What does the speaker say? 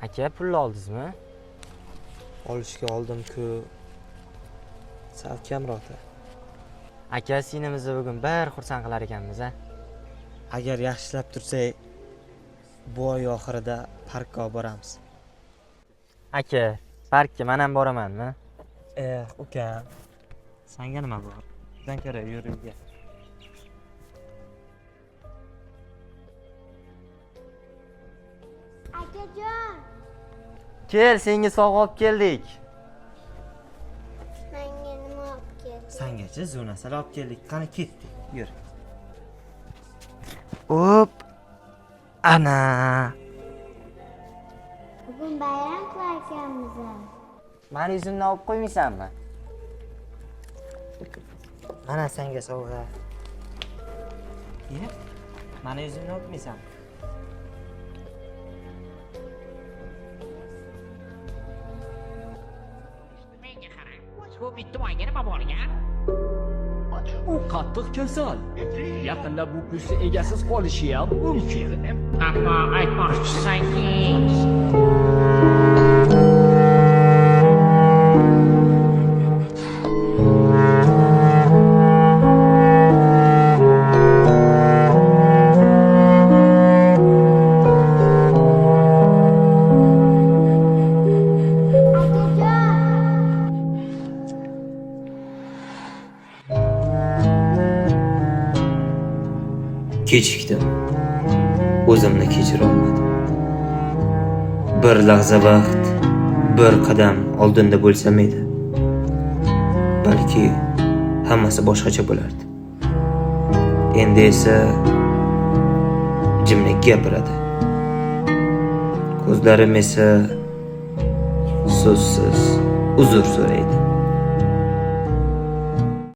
Aka, pulni oldingizmi? Olishga oldim-ku. Sal kamroq-da. Aka, sinimizni bugun bir xursand qilar ekanmiz, a. Agar yaxshilab tursak, bu oy oxirida parkka olib boramiz. Aka, parkka men ham boramanmi? Ukam. Senga nima bor? Bizdan ko'ra yur uyga. Akajon, Kel, senga sovg'a olib keldik. menga nima olib kelding? Sangacha zo'nasalar olib keldik. Qani ketdik. Yur. Hop. Ana. Bugun bayram qilar ekanmiz. Meni yuzimdan olib qo'ymaysanmi? Mana senga sovg'a. Yep. Mana yuzimni o'pmaysan. Menga qarang. Bu bitta oyga nima bo'lgan? U qattiq kasal. Yaqinda bu kursi egasiz qolishi ham mumkin. Ammo aytmoqchisanki, Kechikdim. O'zimni kechira olmadim. Bir lahza vaqt, bir qadam oldinda bo'lsam edi. Balki hammasi boshqacha bo'lardi. Endi esa jimlik gapiradi. Ko'zlarim esa so'zsiz uzr so'raydi.